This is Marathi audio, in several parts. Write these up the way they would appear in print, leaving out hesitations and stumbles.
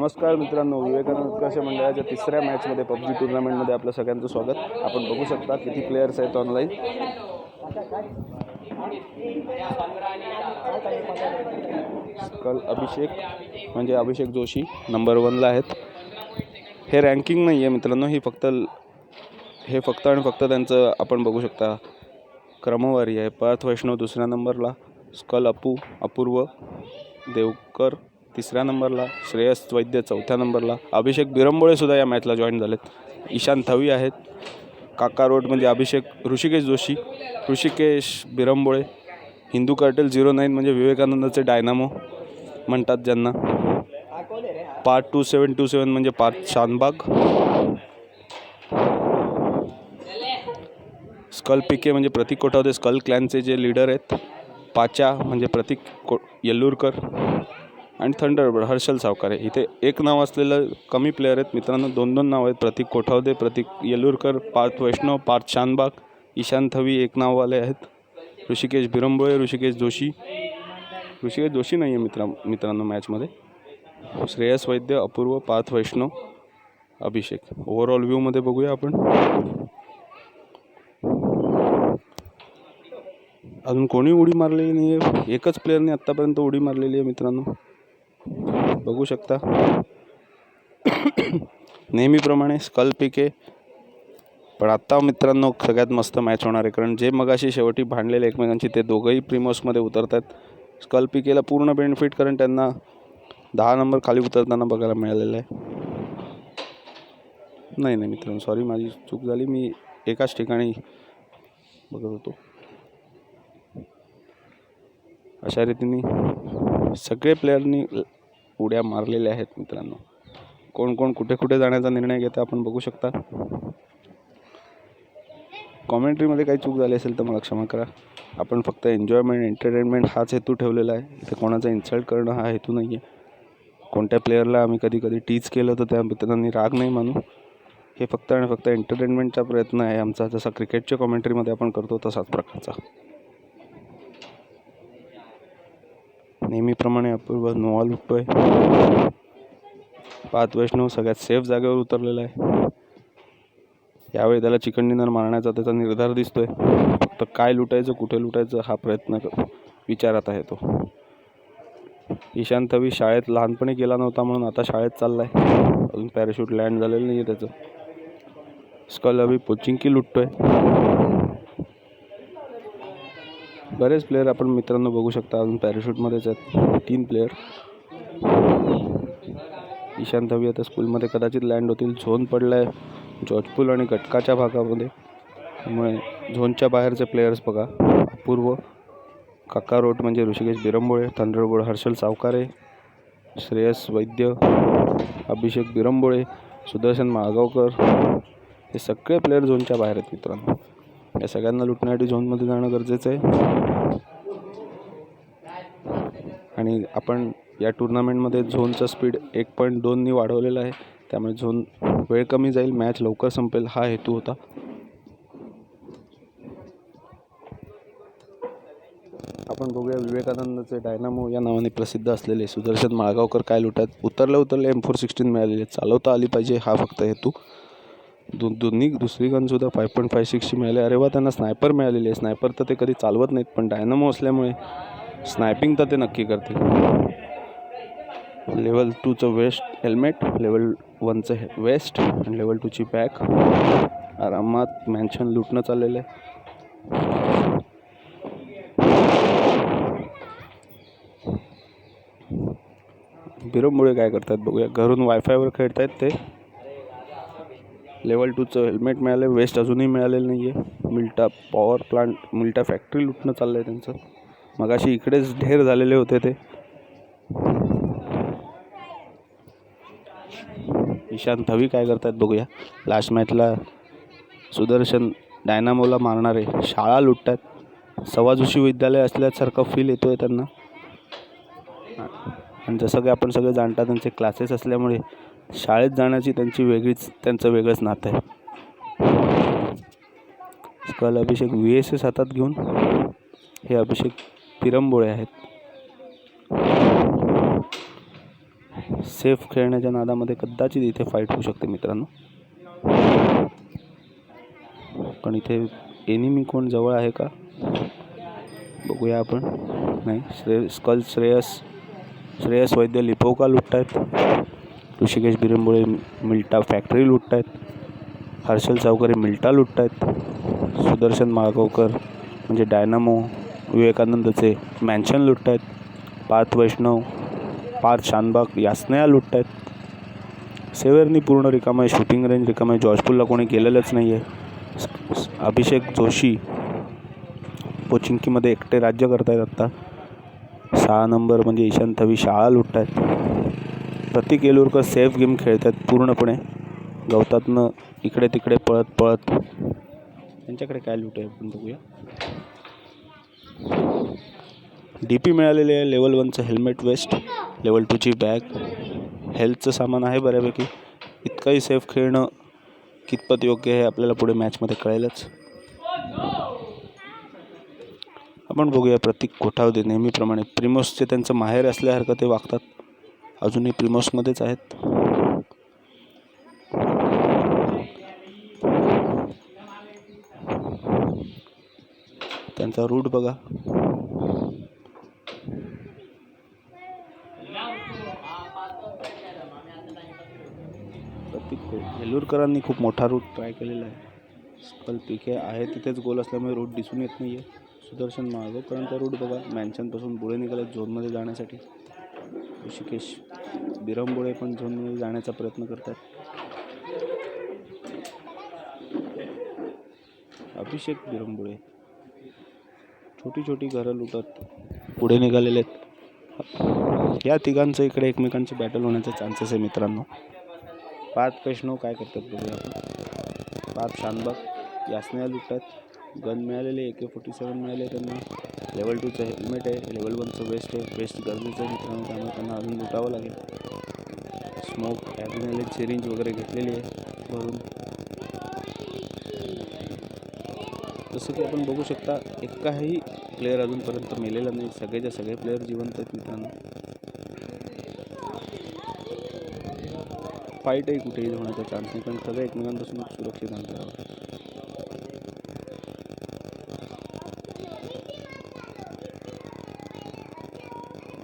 नमस्कार मित्रांनो, विवेकानंद उत्कर्ष मंडळाच्या तिसऱ्या मॅचमध्ये पबजी टुर्नामेंटमध्ये आपलं सगळ्यांचं स्वागत. आपण बघू शकता किती प्लेयर्स आहेत ऑनलाईन. स्कल अभिषेक म्हणजे अभिषेक जोशी नंबर 1ला आहेत. हे रँकिंग नाही आहे मित्रांनो, हे फक्त आणि फक्त त्यांचं आपण बघू शकता क्रमवारी आहे. पार्थ वैष्णव दुसऱ्या नंबरला, स्कल अपूर्व देवकर तिसऱ्या नंबरला, श्रेयस वैद्य चौथ्या नंबरला, अभिषेक बिरंबोळे सुद्धा या मॅचला जॉईन झालेत. ईशान थवी आहेत. काका रोड म्हणजे अभिषेक ऋषिकेश जोशी, ऋषिकेश बिरंबोळे, हिंदू कार्टेल 09 म्हणजे विवेकानंदचे डायनामो म्हणतात ज्यांना. पार्ट 2727 म्हणजे पार्थ शानबाग. स्कल पीके म्हणजे प्रतीक कोठावदे स्कल क्लॅनचे जे लीडर आहेत. पाचा म्हणजे प्रतीक येल्लूरकर आणि थंडरबर्ड हर्षल सावकारे. इथे एक नाव असलेलं कमी प्लेयर आहेत मित्रांनो, 2 नाव आहेत. प्रतीक कोठावदे, प्रतीक येल्लूरकर, पार्थ वैष्णव, पार्थ शानबाग, ईशान थवी एक नाववाले आहेत. ऋषिकेश बिरंबोळे, ऋषिकेश जोशी नाही आहे मित्रांनो मॅचमध्ये. श्रेयस वैद्य, अपूर्व, पार्थ वैष्णव, अभिषेक. ओव्हरऑल व्ह्यूमध्ये बघूया आपण. अजून कोणी उडी मारलेली नाही आहे. एकच प्लेयरने आत्तापर्यंत उडी मारलेली आहे मित्रांनो, बघू शकता. नेहमीप्रमाणे स्कल पीके. पण आत्ता मित्रांनो सगळ्यात मस्त मॅच होणार आहे, कारण जे मगाशी शेवटी भांडलेले एकमेकांची ते दोघंही प्रीमोसमध्ये उतरत आहेत. स्कल पीकेला पूर्ण बेनिफिट, कारण त्यांना 10 नंबर खाली उतरताना बघायला मिळालेलं आहे. नाही मित्रांनो, सॉरी, माझी चूक झाली. मी एकाच ठिकाणी बघत होतो. अशा रीतीने सगळे प्लेयरनी उड्या मारलेल्या आहेत मित्रांनो. कोण कुठे जाण्याचा निर्णय घेतं आपण बघू शकता. कॉमेंट्रीमध्ये काही चूक झाली असेल तर मला क्षमा करा. आपण फक्त एन्जॉयमेंट, एंटरटेनमेंट हाच हेतू ठेवलेला आहे. इथे कोणाचा इन्सल्ट करणं हा हेतू नाही आहे. कोणत्या प्लेयरला आम्ही कधी टीच केलं तर त्या मित्रांनी राग नाही मानू. हे फक्त आणि फक्त एंटरटेनमेंटचा प्रयत्न आहे आमचा, जसा क्रिकेटच्या कॉमेंट्रीमध्ये आपण करतो तसाच प्रकारचा. नेहमीप्रमाणे अपूर्व नोवा लुटतोय. पार्थ वैष्णव सगळ्यात सेफ जागेवर उतरलेला आहे. यावेळी त्याला चिकन डिनर मारण्याचा त्याचा निर्धार दिसतोय. फक्त काय लुटायचं, कुठे लुटायचं हा प्रयत्न विचारात आहे तो. ईशान थवी शाळेत लहानपणी गेला नव्हता म्हणून आता शाळेत चाललाय. अजून पॅराशूट लँड झालेलं नाही आहे त्याचं. स्कल अभि पोचिंकी लुटतोय. बरेच प्लेयर आपण मित्रांनो बघू शकता अजून पॅराशूटमध्येच आहेत. 3 प्लेयर. ईशान थवी आता स्कूलमध्ये कदाचित लँड होतील. झोन पडलाय जॉर्जपूल आणि गटकाच्या भागामध्ये, त्यामुळे झोनच्या बाहेरचे प्लेयर्स बघा. अपूर्व, काका रोड म्हणजे ऋषिकेश बिरंबोळे, थंडरबर्ड हर्षल सावकारे, श्रेयस वैद्य, अभिषेक बिरंबोळे, सुदर्शन माळगावकर, हे सगळे प्लेयर झोनच्या बाहेर आहेत मित्रांनो. या सगळ्यांना लुटण्यासाठी झोनमध्ये जाणं गरजेचं आहे. आणि आपण या टुर्नामेंटमध्ये झोनचा स्पीड 1.2नी वाढवलेला आहे, त्यामुळे झोन वेळ कमी जाईल, मॅच लवकर संपेल हा हेतू होता. आपण बघूया विवेकानंदचे डायनामो या नावाने प्रसिद्ध असलेले सुदर्शन माळगावकर काय लुटतात. उतरले M416 मिळालेले, चालवता आली पाहिजे हा फक्त हेतू. दुसरी गनसुद्धा 5.56ची मिळाली. अरे वा, त्यांना स्नायपर मिळालेली आहे. स्नायपर तर ते कधी चालवत नाहीत, पण डायनामो असल्यामुळे स्नायपिंग तर ते नक्की करतील. लेवल 2चं वेस्ट हेल्मेट, लेवल 1चं वेस्ट आणि लेवल 2ची बॅग. आरामात मॅन्शन लुटणं चाललेलं आहे. बिरंबोळे काय करतात बघूया. घरून वायफायवर खेळतायत ते. लेवल 2चं हेल्मेट मिळालं, वेस्ट अजूनही मिळालेलं नाही आहे. मिल्टा पॉवर प्लांट, मिल्टा फॅक्टरी लुटणं चाललं आहे त्यांचं. मगाशी इकडेच ढेर झालेले होते ते. ईशान थवी काय करतात बघूया. लास्ट मॅचला सुदर्शन डायनामोला मारणारे शाळा लुटतात. सवाजोशी विद्यालय असल्यासारखा फील येतो आहे त्यांना. आणि जसं की आपण सगळे जाणता त्यांचे क्लासेस असल्यामुळे शाळेत जाण्याची त्यांचं वेगळंच नातं आहे. स्कल अभिषेक VSS हातात घेऊन, हे अभिषेक बिरंबोळे आहेत. सेफ खेळण्याच्या नादामध्ये कदाचित इथे फाईट होऊ शकते मित्रांनो. पण इथे एनिमी कोण जवळ आहे का बघूया आपण. नाही, श्रेयस वैद्य लिपोका लुटतायत. ऋषिकेश बिरंबुळे मिल्टा फॅक्टरी लुटतायत. हर्षल सावकरे मिल्टा लुटतायत. सुदर्शन माळगावकर म्हणजे डायनामो विवेकानंदचे मॅन्शन लुटतायत. पार्थ वैष्णव पार्थ शानबाग यासनया लुटतायत. सेवेरनी पूर्ण रिकामं आहे. शूटिंग रेंज रिकामं आहे. जॉर्जपूरला कोणी गेलेलंच नाही आहे. अभिषेक जोशी पोचिंकीमध्ये एकटे राज्य करतायत. आत्ता 6 नंबर म्हणजे ईशान थवी शाळा लुटतायत. प्रतीक येलूरकर सेफ गेम खेळत आहेत पूर्णपणे. गवतातनं इकडे तिकडे पळत पळत. त्यांच्याकडे काय लूट आहे आपण बघूया. DP मिळालेले आहे. लेवल 1चं हेल्मेट वेस्ट, लेवल 2ची बॅग, हेल्थचं सामान आहे बऱ्यापैकी. इतकंही सेफ खेळणं कितपत योग्य आहे आपल्याला पुढे मॅचमध्ये कळेलच. आपण बघूया प्रतीक कोठावदे नेहमीप्रमाणे प्रिमोसचे त्यांचं माहेर असल्यासारखं ते वागतात. अजूनही प्रिमोसमध्येच आहेत. त्यांचा रूट बघा. प्रतीक येलूरकरांनी खूप मोठा रूट ट्राय केलेला आहे. स्कल पीके आहे तिथेच गोल असल्यामुळे रूट दिसून येत नाही आहे. सुदर्शन माळगावकरांचा रूट बघा. मॅन्शनपासून पुढे निघाले झोनमध्ये जाण्यासाठी. ऋषिकेश बिरंबुळे पण झोनमध्ये जाण्याचा प्रयत्न करतात. अभिषेक बिरंबुळे छोटी छोटी घरं लुटत पुढे निघालेले आहेत. या तिघांचं इकडे एकमेकांची बॅटल होण्याचे चान्सेस आहे मित्रांनो. पार्थ वैष्णव काय करतात बघूया आपण. पार्थ शानबाग यासनया लुटतात. गन मिळालेले AK-47 मिळाले त्यांना. लेवल 2चं हेल्मेट आहे. लेवल 1चं वेस्ट आहे. वेस्ट गरजेचं आहे मित्रांनो, त्यामुळे त्यांना अजून लुटावं लागेल. स्मोक ॲग्नेले सिरिंज वगैरे घेतलेली आहे भरून. जसं की आपण बघू शकता एकाही प्लेअर अजूनपर्यंत मेलेला नाही. सगळेच्या सगळे प्लेअर जिवंत आहेत मित्रांनो. फाईटही कुठेही होण्याचा चान्स नाही, कारण सगळे एकमेकांपासून सुरक्षित अंतरावर.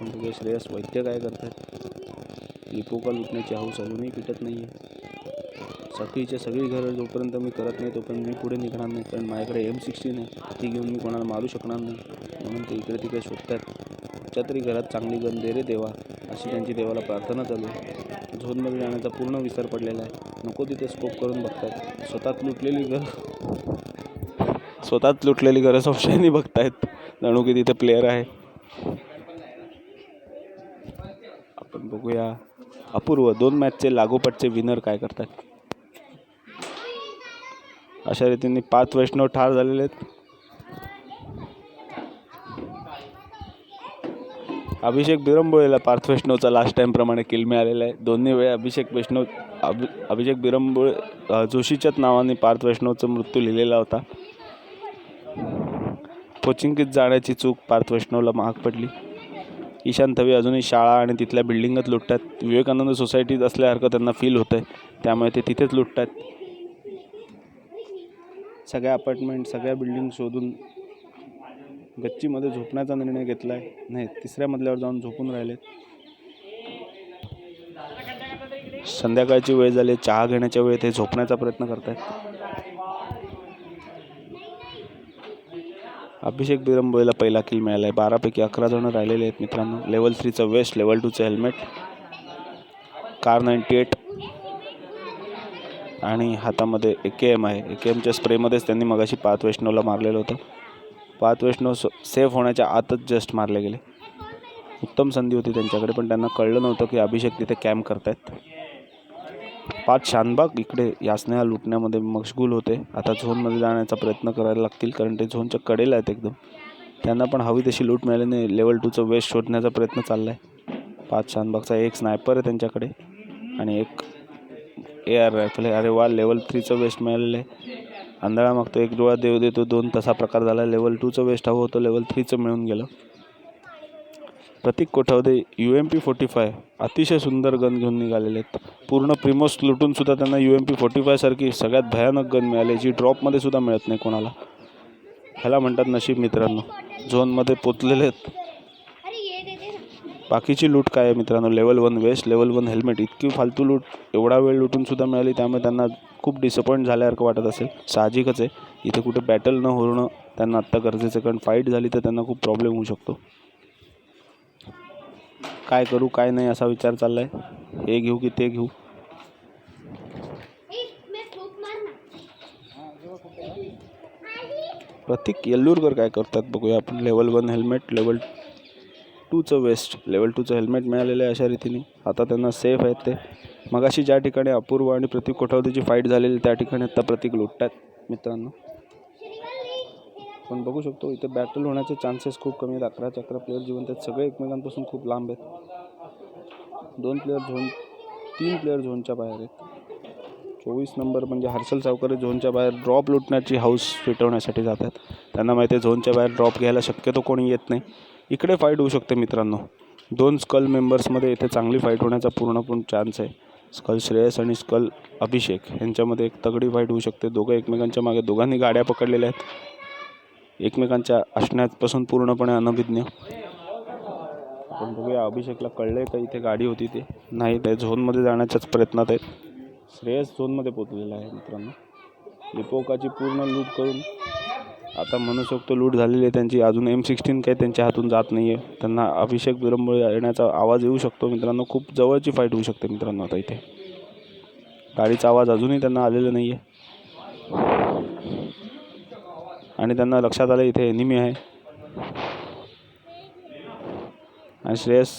बघूया श्रेयस वैद्य काय करतात. लिपोका लुटण्याची हाऊस अजूनही पिटत नाही आहे. सगळीच्या सगळी घरं जोपर्यंत मी करत नाही तोपर्यंत मी पुढे निघणार नाही, कारण माझ्याकडे M16 आहे. ती घेऊन मी कोणाला मारू शकणार नाही. म्हणून ते इकडे तिकडे शोधतात. कुठच्या तरी घरात चांगली गन दे रे देवा, अशी त्यांची देवाला प्रार्थना चालू आहे. झोनमध्ये जाण्याचा पूर्ण विसर पडलेला आहे. नको तिथे स्कोप करून बघतात. स्वतःच लुटलेली घरं सोपशाने बघतायत जणू की तिथे प्लेअर आहे. आपण बघूया अपूर्व 2 मॅचचे लागोपाठचे विनर काय करतात. अशा रीतीने पार्थ वैष्णव ठार झालेले आहेत. अभिषेक बिरंबुळेला पार्थ वैष्णवचा लास्ट टाइम प्रमाणे किल मिळालेला आहे. दोन्ही वेळा अभिषेक बिरंबुळे जोशीच्याच नावाने पार्थ वैष्णवचा मृत्यू लिहिलेला होता. पोचिंकीत जाण्याची चूक पार्थ वैष्णवला महाग पडली. ईशान थवी अजूनही शाळा आणि तिथल्या बिल्डिंगच लुटतात. विवेकानंद सोसायटीत असल्यासारखं त्यांना फील होतं आहे, त्यामुळे ते तिथेच लुटतात. सगळ्या अपार्टमेंट सगळ्या बिल्डिंग शोधून गच्चीमध्ये झोपण्याचा निर्णय घेतला आहे. नाही, 3ऱ्या मजल्यावर जाऊन झोपून राहिलेत. संध्याकाळची वेळ झाली. चहा घेण्याच्या वेळेत हे झोपण्याचा प्रयत्न करत आहेत. अभिषेक बिरंबुळेला पहिला किल मिळाला आहे. 12 पैकी 11 जण राहिलेले आहेत मित्रांनो. लेवल 3चं वेस्ट, लेवल 2चं हेल्मेट, कार 98 आणि हातामध्ये AKM आहे. AKMच्या स्प्रेमध्येच त्यांनी मगाशी पार्थ वैष्णवला मारलेलं होतं. पार्थ वैष्णव सेफ होण्याच्या आतच जस्ट मारले गेले. उत्तम संधी होती त्यांच्याकडे, पण त्यांना कळलं नव्हतं की अभिषेक तिथे कॅम्प करतायत. पार्थ शानबाग इकडे यासनया लुटण्यामध्ये मशगूल होते. आता झोनमध्ये जाण्याचा प्रयत्न करायला लागतील, कारण ते झोनच्या कडेला आहेत एकदम. त्यांना पण हवी तशी लूट मिळाली नाही. लेवल 2चं वेस्ट शोधण्याचा प्रयत्न चालला आहे. पार्थ शानबागचा एक स्नायपर आहे त्यांच्याकडे आणि एक AR रायफल आहे. अरे वा, लेवल 3चं वेस्ट मिळालेलं आहे. आंधळा मागतो एक डोळा देव देतो 2, तसा प्रकार झाला. लेवल 2चं वेस्ट हवं होतं, लेवल 3चं मिळून गेलं. प्रतीक कोठावदे UMP45 अतिशय सुंदर गन घेऊन निघालेले आहेत. पूर्ण प्रिमोस लुटून सुद्धा त्यांना UMP45 सारखी सगळ्यात भयानक गन मिळाली, जी ड्रॉपमध्ये सुद्धा मिळत नाही कोणाला. ह्याला म्हणतात नशीब मित्रांनो. झोनमध्ये पोचलेले आहेत. बाकीची लूट काय आहे मित्रांनो, लेवल 1 वेस्ट, लेवल 1 हेल्मेट, इतकी फालतू लूट एवढा वेळ लुटून सुद्धा मिळाली. त्यामुळे त्यांना खूप डिसअपॉइंट झाल्यासारखं वाटत असेल. साहजिकच आहे, इथे कुठे बॅटल न होणं त्यांना आत्ता गरजेचं, कारण फाईट झाली तर त्यांना खूप प्रॉब्लेम होऊ शकतो. काय करू काय नाही असा विचार चालला आहे. हे घेऊ की ते घेऊ. प्रतीक येल्लूरकर काय करतात बघूया आपण. लेवल 1 हेल्मेट, लेवल 2चं वेस्ट, लेवल 2चं हेल्मेट मिळालेलं आहे अशा रीतीने. आता त्यांना सेफ आहेत ते. मगाशी ज्या ठिकाणी अपूर्व आणि प्रतीक कोठावदेची फाईट झालेली त्या ठिकाणी आता प्रतीक लुटतात मित्रांनो. आपण बघू शकतो इथे बॅटल होण्याचे चान्सेस खूप कमी आहेत. 11 प्लेयर जिवंत आहेत. सगळे एकमेकांपासून खूप लांब आहेत. 2 प्लेयर झोन, 3 प्लेयर झोनच्या बाहेर आहेत. 24 नंबर म्हणजे हर्षल सावकर झोनच्या बाहेर ड्रॉप लुटण्याची हाऊस पेटवण्यासाठी जातात. त्यांना माहिती आहे झोनच्या बाहेर ड्रॉप घ्यायला शक्यतो कोणी येत नाही. इकडे फाईट होऊ शकते मित्रांनो. 2 स्कल मेंबर्समध्ये इथे चांगली फाईट होण्याचा पूर्ण चान्स आहे. स्कल श्रेयस आणि स्कल अभिषेक यांच्यामध्ये एक तगडी फाईट होऊ शकते. दोघं एकमेकांच्या मागे, दोघांनी गाड्या पकडलेल्या आहेत. एकमेकांच्या असण्यापासून पूर्णपणे अनभिज्ञ. आपण बघूया अभिषेकला कळलं आहे का इथे गाडी होती ते नाही. ते झोनमध्ये जाण्याच्याच प्रयत्नात आहेत. श्रेयस झोनमध्ये पोचलेला आहे मित्रांनो. लिपोकाची पूर्ण लूट करून आता म्हणू शकतो लूट झालेली आहे त्यांची. अजून M16 काही त्यांच्या हातून जात नाही आहे. त्यांना अभिषेक विरंबुळे येण्याचा आवाज येऊ शकतो मित्रांनो. खूप जवळची फाईट होऊ शकते मित्रांनो. आता इथे गाडीचा आवाज अजूनही त्यांना आलेला नाही आहे आणि त्यांना लक्षात आलं इथे एनिमी आहे. आणि श्रेयस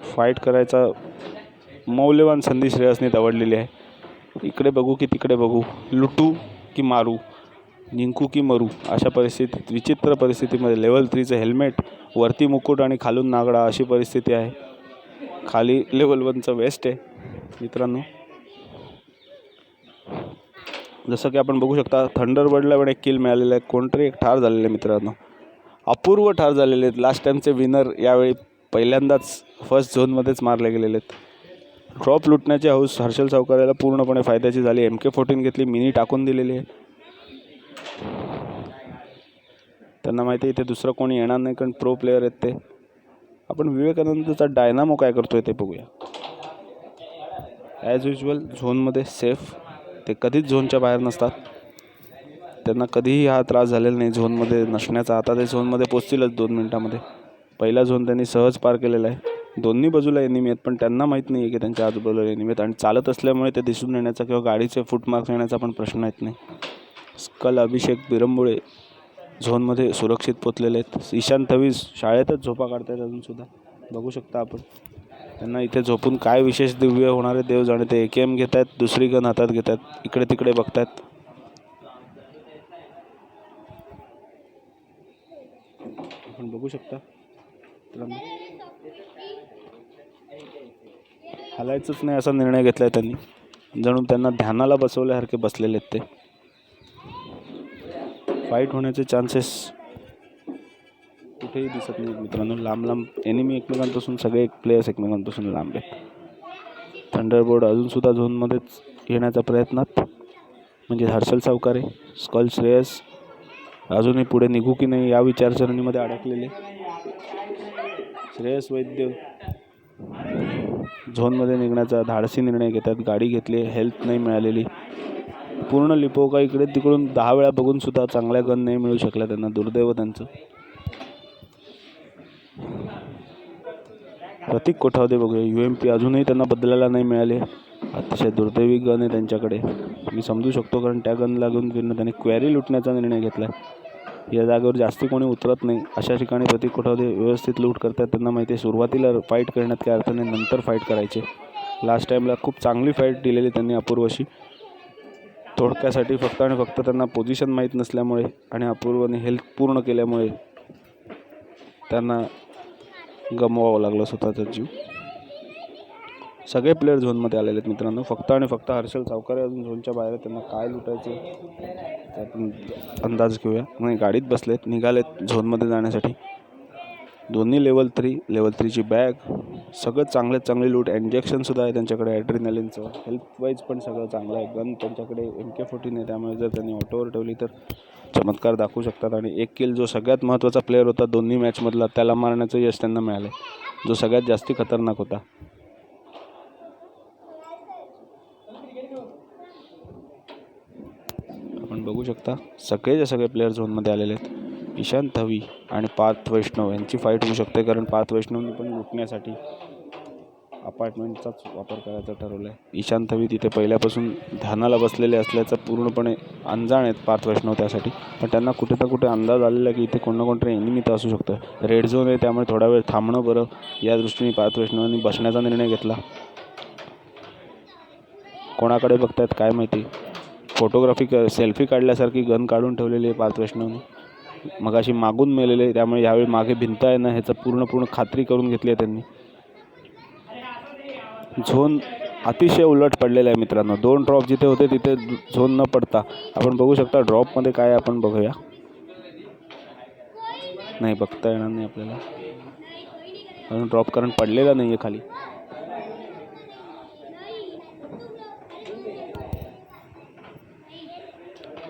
फाईट करायचा मौल्यवान संधी श्रेयसने दवडलेली आहे. इकडे बघू की तिकडे बघू, लुटू की मारू, जिंकू की मरू, अशा परिस्थितीत, विचित्र परिस्थितीमध्ये लेवल 3चं हेल्मेट, वरती मुकुट आणि खालून नागडा अशी परिस्थिती आहे. खाली लेवल 1चं वेस्ट आहे मित्रांनो. जसं की आपण बघू शकता थंडरबर्डला पण एक किल मिळालेलं आहे. कोणतरी एक ठार झालेलं आहे मित्रांनो. अपूर्व ठार झालेले आहेत. लास्ट टाईमचे विनर यावेळी पहिल्यांदाच फर्स्ट झोनमध्येच मारले गेलेले आहेत. ड्रॉप लुटण्याची हाऊस हर्षल सावकर याला पूर्णपणे फायद्याची झाली. MK14 घेतली, मिनी टाकून दिलेली आहे. त्यांना माहिती आहे इथे दुसरं कोणी येणार नाही कारण प्रो प्लेयर आहेत ते. आपण विवेकानंदचा डायनामो काय करतोय ते बघूया. ॲज युजल झोनमध्ये सेफ. ते कधीच झोनच्या बाहेर नसतात. त्यांना कधीही हा त्रास झालेला नाही झोनमध्ये नसण्याचा. आता ते झोनमध्ये पोचतीलच 2 मिनिटामध्ये. पहिला झोन त्यांनी सहज पार केलेला आहे. दोन्ही बाजूला एनिमी आहेत पण त्यांना माहीत नाही आहे की त्यांच्या आजूबाजूला एनिमी आहेत. आणि चालत असल्यामुळे ते दिसून येण्याचा किंवा गाडीचे फुटमार्क्स येण्याचा पण प्रश्न येत नाही. स्कल अभिषेक विरंबुळे झोनमध्ये सुरक्षित पोचलेले आहेत. ईशान थवीस शाळेतच झोपा काढतात अजूनसुद्धा बघू शकता आपण. त्यांना इथे झोपून काय विशेष दिव्य होणार आहे देव जाणे. ते AKM घेत आहेत, दुसरी गन हातात घेत आहेत, इकडे तिकडे बघतात. आपण बघू शकता हलायचंच नाही असा निर्णय घेतला आहे त्यांनी. जणू त्यांना ध्यानाला बसवल्यासारखे बसलेले आहेत ते. फाईट होण्याचे चान्सेस कुठेही दिसत नाहीत मित्रांनो. लांब लांब एनिमी एकमेकांपासून, सगळे प्लेयर्स एकमेकांपासून लांब आहेत. थंडरबोर्ड अजूनसुद्धा झोनमध्येच येण्याच्या प्रयत्नात, म्हणजे हर्षल सावकारे, स्कल श्रेयस अजूनही पुढे निघू की नाही या विचारसरणीमध्ये अडकलेले. श्रेयस वैद्य झोनमध्ये निघण्याचा धाडसी निर्णय घेतात. गाडी घेतली, हेल्थ नाही मिळालेली. पूर्ण लिपोका इकडे तिकडून 10 वेळा बघून सुद्धा चांगल्या गन नाही मिळू शकल्या त्यांना. दुर्दैव त्यांचं. प्रतीक कोठावदे बघूया. UMP अजूनही त्यांना बदलायला नाही मिळाले. अतिशय दुर्दैवी गन आहे त्यांच्याकडे. मी समजू शकतो कारण त्या गन लागून त्यांनी क्वेरी लुटण्याचा निर्णय घेतला. या जागेवर जास्ती कोणी उतरत नाही. अशा ठिकाणी प्रतीक कोठावदे व्यवस्थित लूट करतात. त्यांना माहिती आहे सुरुवातीला फाईट करण्यात काय अर्थ नाही, नंतर फाईट करायचे. लास्ट टाईमला खूप चांगली फाईट दिलेली त्यांनी अपूर्वशी. थोडक्यासाठी फक्त आणि फक्त त्यांना पोझिशन माहीत नसल्यामुळे आणि अपूर्वने हेल्थ पूर्ण केल्यामुळे त्यांना गमवावं लागलं स्वतःचा जीव. सगळे प्लेयर झोनमध्ये आलेले आहेत मित्रांनो. फक्त आणि फक्त हर्षल सावकारे अजून झोनच्या बाहेर. त्यांना काय लुटायचं त्यातून अंदाज घेऊया. नाही, गाडीत बसलेत, निघालेत झोनमध्ये जाण्यासाठी. दोन्ही लेवल 3, लेवल 3ची बॅग, सगळं चांगले लूट. इंजेक्शनसुद्धा आहे त्यांच्याकडे ॲड्रिनलिनचं. हेल्थ वाईज पण सगळं चांगलं आहे. गन त्यांच्याकडे MK14 आहे, त्यामुळे जर त्यांनी ऑटोवर ठेवली तर चमत्कार दाखवू शकतात. आणि एक किल जो सगळ्यात महत्त्वाचा प्लेअर होता दोन्ही मॅचमधला, त्याला मारण्याचं यश त्यांना मिळालं, जो सगळ्यात जास्ती खतरनाक होता. आपण बघू शकता सगळेचे सगळे प्लेयर झोनमध्ये आलेले आहेत. ईशान थवी आणि पार्थ वैष्णव यांची फाईट होऊ शकते, कारण पार्थ वैष्णवने पण लुटण्यासाठी अपार्टमेंटचाच वापर करायचं ठरवलं आहे. ईशान थवी तिथे पहिल्यापासून ध्यानाला बसलेले असल्याचं पूर्णपणे अनजाण आहेत पार्थ वैष्णव त्यासाठी. पण त्यांना कुठे ना कुठे अंदाज आलेला आहे की इथे कोण ना कोणतरी एनिमी तर असू शकतं. रेड झोन आहे, त्यामुळे थोडा वेळ थांबणं बरं, या दृष्टीने पार्थ वैष्णवांनी बसण्याचा निर्णय घेतला. कोणाकडे बघतायत काय माहिती. फोटोग्राफी सेल्फी काढल्यासारखी गन काढून ठेवलेली आहे पार्थ वैष्णवने. मगाशी मागून मेलेले, त्यामुळे यावेळी मागे भिंत आहे ना ह्याचं पूर्ण खात्री करून घेतली आहे त्यांनी. झोन अतिशय उलट पडलेला आहे मित्रांनो. 2 ड्रॉप जिथे होते तिथे झोन न पडता आपण बघू शकता. ड्रॉपमध्ये काय आपण बघूया. नाही बघता येणार नाही आपल्याला, कारण ड्रॉप पडलेला नाही आहे खाली.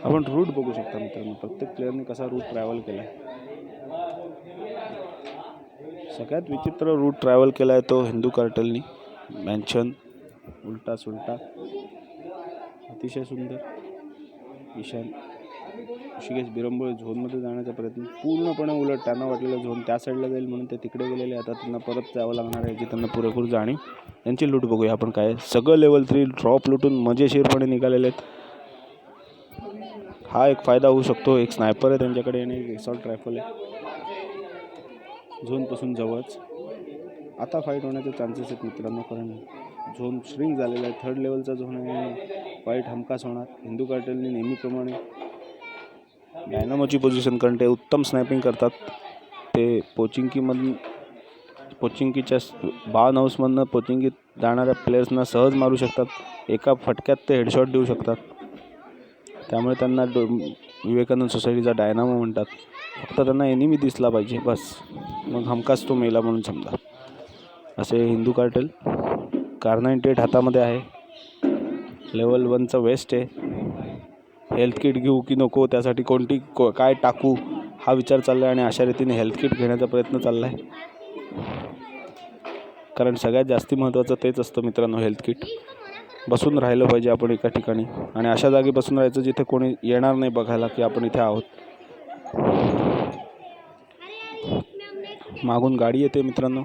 आपण रूट बघू शकता मित्रांनो, प्रत्येक प्लेअरने कसा रूट ट्रॅव्हल केला आहे. सगळ्यात विचित्र रूट ट्रॅव्हल केला आहे तो हिंदू कार्टेलनी. मॅन्शन उलटा सुलटा, अतिशय सुंदर. ईशान ऋषिकेश बिरंबोळे झोनमध्ये जाण्याचा प्रयत्न पूर्णपणे उलट. त्यांना वाटलेलं झोन त्या साईडला जाईल म्हणून ते तिकडे गेलेले. आता त्यांना परत जावं लागणार आहे, जी त्यांना पुरेपूर जाणीव. यांची लूट बघूया आपण काय. सगळं लेवल 3 ड्रॉप लुटून मजेशीरपणे निघालेले आहेत. हा एक फायदा होऊ शकतो. एक स्नायपर आहे त्यांच्याकडे आणि एक एक्सॉल्ट रायफल आहे झोनपासून जवळच. आता फाईट होण्याचे चान्सेस आहेत मित्रांनो, कारण झोन श्रिंक झालेला आहे. 3rd लेवलचा झोन आहे, फाईट हमखास होणार. हिंदू कार्टेलने नेहमीप्रमाणे डायनामोची पोझिशन, कारण ते उत्तम स्नायपिंग करतात. ते पोचिंकीच्या बार्न हाऊसमधनं पोचिंकीत जाणाऱ्या प्लेयर्सना सहज मारू शकतात. एका फटक्यात ते हेडशॉट देऊ शकतात. त्यामुळे त्यांना विवेकानंद सोसायटीचा डायनामो म्हणतात. फक्त त्यांना एनिमी दिसला पाहिजे बस, मग हमखास तो मेला म्हणून समजा. असे हिंदू कार्टेल. कार98 हातामध्ये आहे. लेवल 1चं वेस्ट आहे. हेल्थ किट घेऊ की नको, त्यासाठी काय टाकू हा विचार चालला आहे. आणि अशा रीतीने हेल्थ किट घेण्याचा प्रयत्न चालला आहे, कारण सगळ्यात जास्ती महत्त्वाचं तेच असतं मित्रांनो, हेल्थ किट. बसून राहिलं पाहिजे आपण एका ठिकाणी, आणि अशा जागी बसून राहायचं जिथे कोणी येणार नाही बघायला की आपण इथे आहोत. मागून गाडी येते मित्रांनो.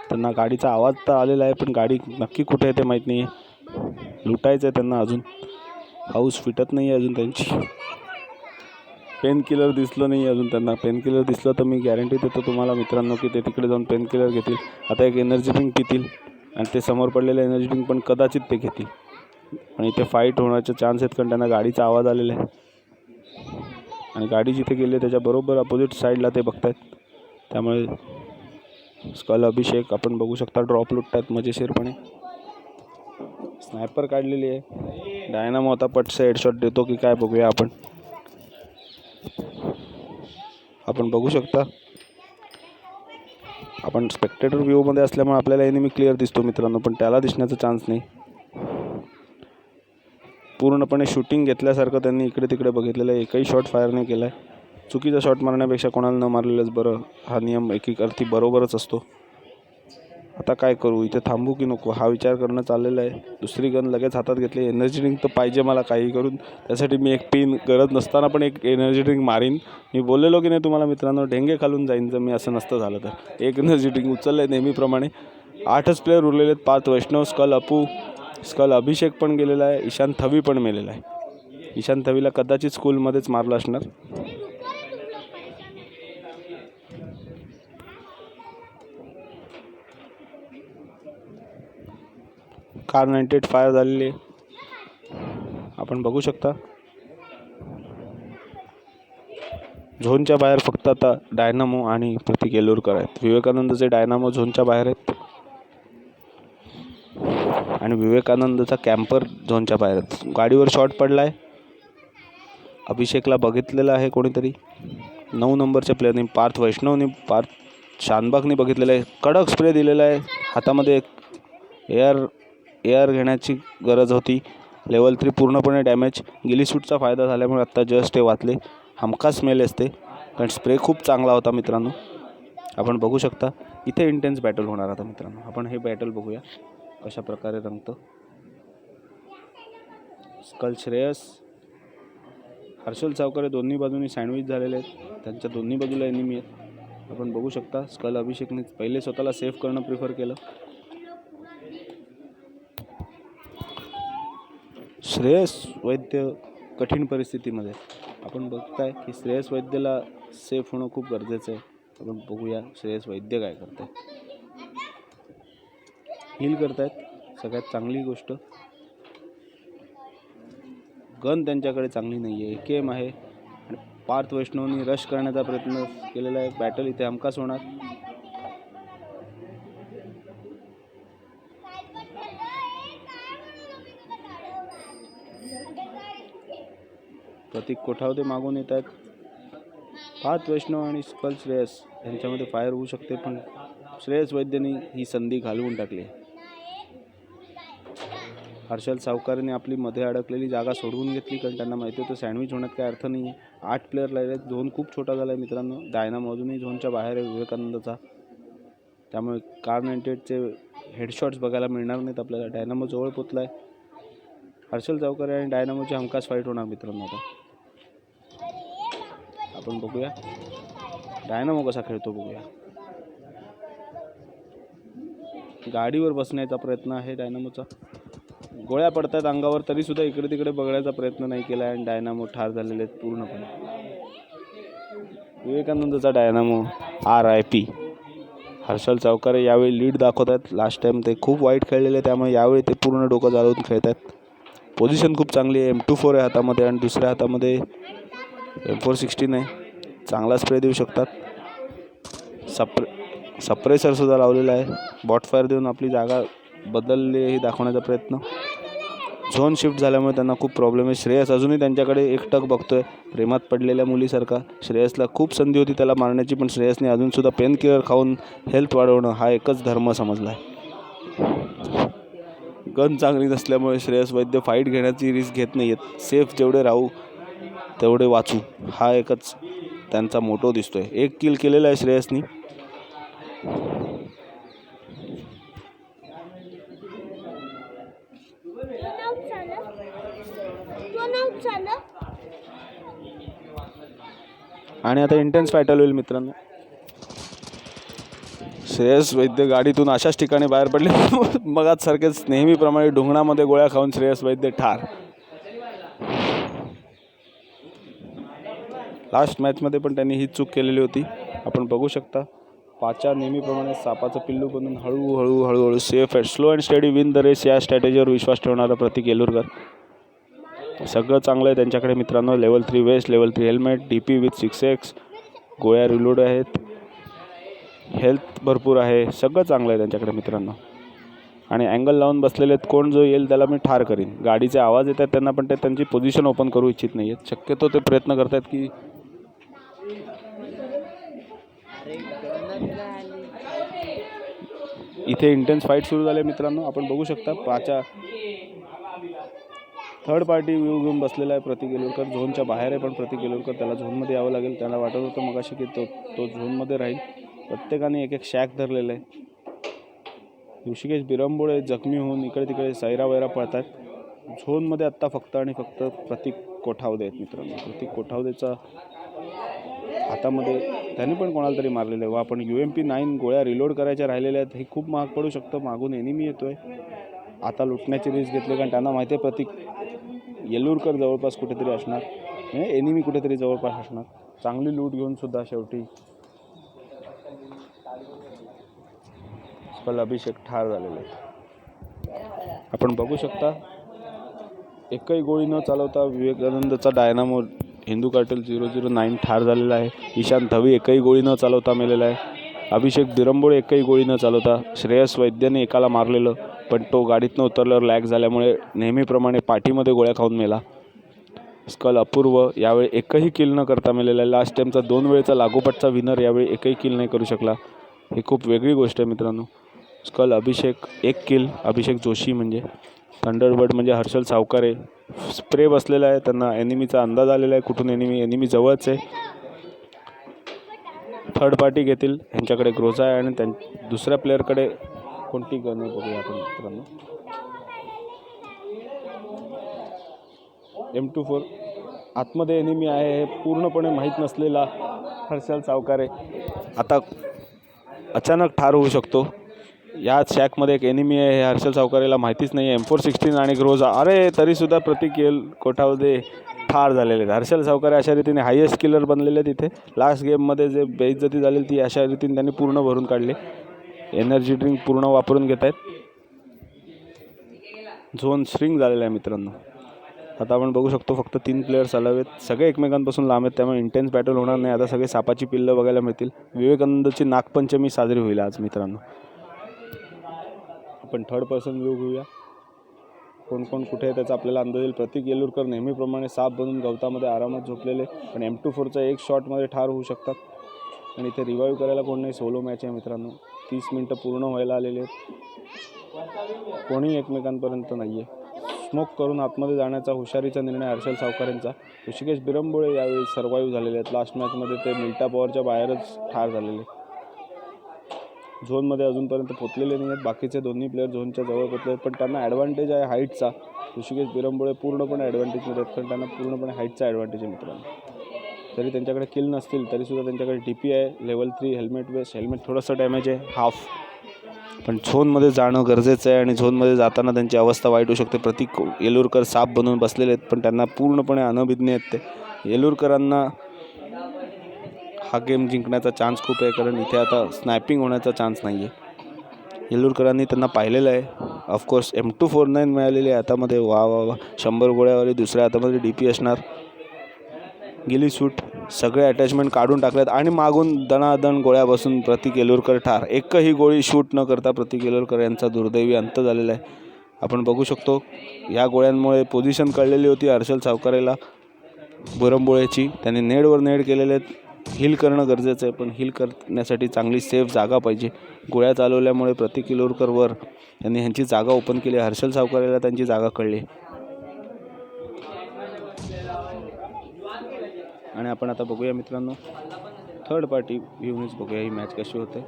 त्यांना गाडीचा आवाज तर आलेला आहे, पण गाडी नक्की कुठे येते माहीत नाही आहे. लुटायचं आहे त्यांना अजून. हाऊस फिटत नाही आहे अजून त्यांची. पेन किलर दिसलं नाही अजून त्यांना. पेन किलर दिसलं तर मी गॅरंटी देतो तुम्हाला मित्रांनो की ते तिकडे जाऊन पेन किलर घेतील. आता एक एनर्जी ड्रिंक पितील, आणि ते समोर पडलेलं एनर्जी ड्रिंक पण कदाचित ते घेतील. आणि इथे फाईट होण्याचे चान्स आहेत, कारण त्यांना गाडीचा आवाज आलेला आहे. आणि गाडी जिथे गेली त्याच्या बरोबर अपोजिट साईडला ते बघतायत. त्यामुळे स्कल अभिषेक आपण बघू शकता ड्रॉप लुटतात मजेशीरपणे. स्नायपर काढलेली आहे. डायनामो आता पटसे हेडशॉट देतो की काय बघूया आपण. आपण बघू शकता, आपण स्पेक्टेटर व्ह्यूमध्ये असल्यामुळे आपल्याला एनिमी क्लिअर दिसतो मित्रांनो, पण त्याला दिसण्याचा चान्स नाही. पूर्णपणे शूटिंग घेतल्यासारखं त्यांनी इकडे तिकडे बघितलेलं आहे. एकही शॉट फायर नाही केला आहे. चुकीचा शॉट मारण्यापेक्षा कोणाला न मारलेलंच बरं. हा नियम एकीक अर्थी बरोबरच असतो. आता काय करू, इथे थांबू की नको हा विचार करणं चाललेलं आहे. दुसरी गन लगेच हातात घेतली. एनर्जी ड्रिंक तर पाहिजे मला काही करून. त्यासाठी मी एक पिन गरज नसताना पण एक एनर्जी ड्रिंक मारीन. मी बोललेलो की नाही तुम्हाला मित्रांनो, ढेंगे खालून जाईन जर मी असं नसतं झालं तर. एक एनर्जी ड्रिंक उचललं आहे नेहमीप्रमाणे. 8च प्लेयर उरलेले आहेत. पार्थ वैष्णव, स्कल अपू, स्कल अभिषेक पण गेलेला आहे. ईशान थवी पण मेलेला आहे. ईशान थवीला कदाचित स्कूलमध्येच मारलं असणार. कार98 फायर झालेली आहे आपण बघू शकता. झोनच्या बाहेर फक्त आता डायनामो आणि प्रतीक येलुरकर आहेत. विवेकानंदचे डायनामो झोनच्या बाहेर आहेत, आणि विवेकानंदचा कॅम्पर झोनच्या बाहेर आहेत. गाडीवर शॉट पडला आहे. अभिषेकला बघितलेलं आहे कोणीतरी. 9 नंबरच्या प्लेअरने पार्थ वैष्णवने शानबागने बघितलेलं आहे, कडक स्प्रे दिलेला आहे. हातामध्ये एअर घेण्याची गरज होती. लेवल 3 पूर्णपणे डॅमेज. गिली सूटचा फायदा झाल्यामुळे आत्ता जस्ट हे वाचले. हमखास स्मेल असते कारण स्प्रे खूप चांगला होता मित्रांनो. आपण बघू शकता इथे इंटेन्स बॅटल होणार आता मित्रांनो. आपण हे बॅटल बघूया कशा प्रकारे रंगतं. स्कल श्रेयस, हर्षल सावकर दोन्ही बाजूनी सँडविच झालेले आहेत. त्यांच्या दोन्ही बाजूला एनिमी आहेत. आपण बघू शकता स्कल अभिषेकने पहिले स्वतःला सेफ करणं प्रिफर केलं. श्रेयस वैद्य कठीण परिस्थितीमध्ये. आपण बघताय की श्रेयस वैद्यला सेफ होणं खूप गरजेचं आहे. आपण बघूया श्रेयस वैद्य काय करत आहेत. हील करतायत, सगळ्यात चांगली गोष्ट. गन त्यांच्याकडे चांगली नाही आहे, AKM आहे. आणि पार्थ वैष्णवनी रश करण्याचा प्रयत्न केलेला आहे. बॅटल इथे हमखास होणार. प्रतीक कोठावदे मागून येत आहेत. पार्थ वैष्णव आणि स्कल श्रेयस यांच्यामध्ये फायर होऊ शकते, पण श्रेयस वैद्यनी ही संधी घालवून टाकली. हर्षल सावकारने आपली मध्ये अडकलेली जागा सोडवून घेतली कारण त्यांना माहिती होतं सँडविच होण्यात काय अर्थ नाही आहे. 8 प्लेयर लागले. झोन खूप छोटा झाला आहे मित्रांनो. डायनामो अजूनही झोनच्या बाहेर आहे विवेकानंदचा. त्यामुळे कार 98चे हेडशॉट्स बघायला मिळणार नाहीत आपल्याला. डायनामो जवळ पोचला आहे. हर्षल सावकर आणि डायनामोची हमखास फाईट होणार मित्रांनो. आता आपण बघूया डायनामो कसा खेळतो बघूया. गाडीवर बसण्याचा प्रयत्न आहे डायनामोचा. गोळ्या पडतात अंगावर तरीसुद्धा इकडे तिकडे बघण्याचा प्रयत्न नाही केला आणि डायनामो ठार झालेले आहेत पूर्णपणे. विवेकानंदचा डायनामो RIP. हर्षल सावकर यावेळी लीड दाखवतात. लास्ट टाइम ते खूप वाईट खेळलेले, त्यामुळे यावेळी ते पूर्ण डोकं चालवून खेळत आहेत. पोझिशन खूप चांगली आहे. M24 आहे हातामध्ये आणि दुसऱ्या हातामध्ये M416 आहे. चांगला स्प्रे देऊ शकतात. सप्रेसरसुद्धा लावलेला आहे. बॉट फायर देऊन आपली जागा बदलले हे दाखवण्याचा प्रयत्न. झोन शिफ्ट झाल्यामुळे त्यांना खूप प्रॉब्लेम आहे. श्रेयस अजूनही त्यांच्याकडे एकटक बघतोय प्रेमात पडलेल्या मुलीसारखा. श्रेयसला खूप संधी होती त्याला मारण्याची, पण श्रेयसने अजूनसुद्धा पेन किलर खाऊन हेल्थ वाढवणं हा एकच धर्म समजला आहे. गन चांगली नसल्यामुळे श्रेयस वैद्य फाईट घेण्याची रिस्क घेत नाही आहेत. सेफ जेवढे राहू तेवढे वाचू हा एकच त्यांचा मोटो दिसतोय. 1 किल केलेला आहे श्रेयसनी. आणि आता इंटेन्स फायटल होईल मित्रांनो. श्रेयस वैद्य गाडीतून अशाच ठिकाणी बाहेर पडले मगाच सारखेच नेहमीप्रमाणे ढुंगणामध्ये गोळ्या खाऊन श्रेयस वैद्य ठार. लास्ट मॅचमध्ये पण त्यांनी ही चूक केलेली होती. आपण बघू शकता पाचा नेहमीप्रमाणे सापाचं पिल्लू बनून हळूहळू safe and slow and steady win the race या स्ट्रॅटेजीवर विश्वास ठेवणारा प्रतीक येलुरकर. सगळं चांगलं आहे त्यांच्याकडे मित्रांनो. Level 3 vest, level 3 helmet, DP with 6x, गोळ्या रिलोड आहेत, हेल्थ भरपूर आहे. सगळं चांगलं आहे त्यांच्याकडे मित्रांनो. आणि अँगल लावून बसलेले आहेत. कोण जो येईल त्याला मी ठार करीन. गाडीचे आवाज येत आहेत त्यांना, पण ते त्यांची पोझिशन ओपन करू इच्छित नाही आहेत. शक्यतो ते प्रयत्न करत आहेत की इथे इंटेन्स फाईट सुरू झाले मित्रांनो. आपण बघू शकता पाचा थर्ड पार्टी व्ह्यू घेऊन बसलेला आहे प्रतीक येलुरकर. झोनच्या बाहेर आहे, पण प्रतीक येलुरकर त्याला झोनमध्ये यावं लागेल. त्याला वाटत होतं मगाशी की तो झोनमध्ये राहील. प्रत्येकाने एक शॅक धरलेलं आहे. ऋषिकेश बिरंबोळे जखमी होऊन इकडे तिकडे सैरा वैरा पळतात. झोनमध्ये आत्ता फक्त आणि फक्त प्रतीक कोठावदे आहेत मित्रांनो. प्रतीक कोठावदेचा हातामध्ये त्याने पण कोणाला तरी मारलेलं आहे. वा पण UMP9 गोळ्या रिलोड करायच्या राहिलेल्या आहेत. हे खूप महाग पडू शकतं. मागून एनिमी येतोय. आता लुटण्याची रिस्क घेतली कारण त्यांना माहिती आहे प्रतीक येलुरकर जवळपास कुठेतरी असणार, एनिमी कुठेतरी जवळपास असणार. चांगली लूट घेऊन सुद्धा शेवटी स्कल अभिषेक ठार झालेले आहेत. आपण बघू शकता एकही गोळी न चालवता विवेकानंदचा डायनामो हिंदू कार्टेल 009 ठार झालेला आहे. ईशान धवी एकही गोळी न चालवता मेलेला आहे. अभिषेक बिरंबोळे एकही गोळी न चालवता. श्रेयस वैद्यने एकाला मारलेलं, पण तो गाडीतनं उतरल्यावर लॅग झाल्यामुळे नेहमीप्रमाणे पाठीमध्ये गोळ्या खाऊन मेला. स्कल अपूर्व यावेळी एकही किल न करता मेलेला आहे. लास्ट टाईमचा 2 वेळेचा लागोपाठचा विनर यावेळी एकही किल नाही करू शकला. ही खूप वेगळी गोष्ट आहे मित्रांनो. स्कल अभिषेक 1 किल. अभिषेक जोशी म्हणजे थंडरबर्ड म्हणजे हर्षल सावकारे. स्प्रे बसलेला आहे, त्यांना एनिमीचा अंदाज आलेला आहे कुठून एनिमी जवळच आहे. थर्ड पार्टी घेतील. यांच्याकडे ग्रोझा आहे आणि दुसऱ्या प्लेअरकडे कोणती गन आहे बघूया आपण मित्रांनो. M24. आतमध्ये एनिमी आहे हे पूर्णपणे माहीत नसलेला हर्षल सावकारे आता अचानक ठार होऊ शकतो. याच शॅकमध्ये एक एनिमी आहे हे हर्षल सावकारेला माहितीच नाही आहे. M416 आणि ग्रोझा. अरे तरीसुद्धा प्रतीक कोठावदे ठार झालेले आहेत. हर्षल सावकारे अशा रीतीने हायेस्ट किलर बनलेले आहेत. इथे लास्ट गेममध्ये जे बेइज्जती झाली ती अशा रीतीने त्यांनी पूर्ण भरून काढली. एनर्जी ड्रिंक पूर्ण वापरून घेत आहेत. झोन श्रिंक झालेला आहे मित्रांनो. आता आपण बघू शकतो फक्त 3 प्लेयर्स आले आहेत. सगळे एकमेकांपासून लांब आहेत, त्यामुळे इंटेन्स बॅटल होणार नाही. आता सगळे सापाची पिल्लं बघायला मिळतील. विवेकानंदची नागपंचमी साजरी होईल आज मित्रांनो. आपण थर्ड पर्सन व्ह्यू घेऊया. कोण कोण कुठे आहे त्याचा आपल्याला अंदाज येईल. प्रतीक येलुरकर नेहमीप्रमाणे साप बनून गवतामध्ये आरामात झोपलेले, पण M24चा एक शॉटमध्ये ठार होऊ शकतात. आणि इथे रिवाईव्ह करायला कोण नाही. सोलो मॅच आहे मित्रांनो. 30 मिनटं पूर्ण व्हायला आलेले आहेत. कोणी एकमेकांपर्यंत नाही आहे. स्मोक करून आतमध्ये जाण्याचा हुशारीचा निर्णय हर्षल सावकारेंचा. ऋषिकेश बिरंबोळे यावेळी सर्वाईव्ह झालेले आहेत. लास्ट मॅचमध्ये ते मिल्टा पॉवरच्या बाहेरच ठार झालेले. झोनमध्ये अजूनपर्यंत पोचलेले नाही आहेत. बाकीचे दोन्ही प्लेयर झोनच्या जवळ पोचले आहेत, पण त्यांना ॲडव्हान्टेज आहे हाईटचा. ऋषिकेश बिरंबोळे पूर्णपणे ॲडव्हान्टेजमध्ये आहेत, कारण त्यांना पूर्णपणे हाईटचा ॲडव्हान्टेज आहे मित्रांनो. तरी त्यांच्याकडे किल नसतील तरीसुद्धा त्यांच्याकडे DP आहे. Level 3 helmet vest. हेल्मेट थोडंसं डॅमेज आहे, हाफ. पण झोनमध्ये जाणं गरजेचं आहे आणि झोनमध्ये जाताना त्यांची अवस्था वाईट होऊ शकते. प्रतीक येलुरकर साप बनवून बसलेले आहेत, पण त्यांना पूर्णपणे अनभिज्ञ आहेत ते. येलुरकरांना हा गेम जिंकण्याचा चान्स खूप आहे, कारण इथे आता स्नॅपिंग होण्याचा चान्स नाही आहे. येलुरकरांनी त्यांना पाहिलेलं आहे. ऑफकोर्स M249 मिळालेली आहे हातामध्ये. वा 100 गोळ्यावाली. दुसऱ्या हातामध्ये DP असणार. गिली सूट सगळे अटॅचमेंट काढून टाकल्यात आणि मागून दणादण गोळ्या बसून प्रतीक येलुरकर ठार. एकही गोळी शूट न करता प्रतीक येलुरकर यांचा दुर्दैवी अंत झालेला आहे. आपण बघू शकतो या गोळ्यांमुळे पोझिशन कळलेली होती हर्षल सावकारेला बिरंबोळेची. त्यांनी नेडवर नेड केलेले आहेत. हील करणं गरजेचं आहे, पण हील करण्यासाठी चांगली सेफ जागा पाहिजे. गोळ्या चालवल्यामुळे प्रतीक येलुरकरवर यांनी ह्यांची जागा ओपन केली. हर्षल सावकारेला त्यांची जागा कळली. आणि आपण आता बघूया मित्रांनो थर्ड पार्टी व्ह्यूनेच बघूया ही मॅच कशी होते.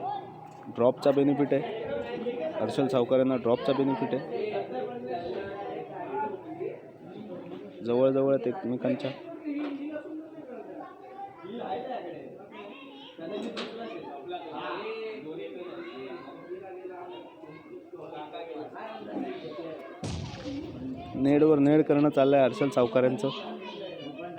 ड्रॉपचा बेनिफिट आहे. हर्षल सावकारेंना ड्रॉपचा बेनिफिट आहे. जवळजवळ आहेत एकमेकांच्या. नेडवर नेड करणं चाललं आहे हर्षल सावकारेंचं.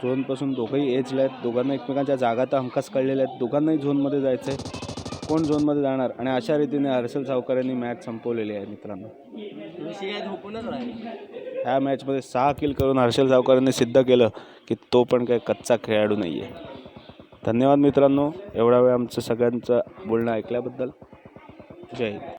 झोनपासून दोघंही एजला आहेत. दोघांना एकमेकांच्या जागा तर हमखास कळलेल्या आहेत. दोघांनाही झोनमध्ये जायचं आहे. कोण झोनमध्ये जाणार आणि अशा रीतीने हर्षल सावकारेंनी मॅच संपवलेली आहे मित्रांनो. ह्या मॅचमध्ये 6 किल करून हर्षल सावकारेंनी सिद्ध केलं की तो पण काही कच्चा खेळाडू नाही आहे. धन्यवाद मित्रांनो एवढा वेळ आमचं सगळ्यांचं बोलणं ऐकल्याबद्दल. जय हिंद.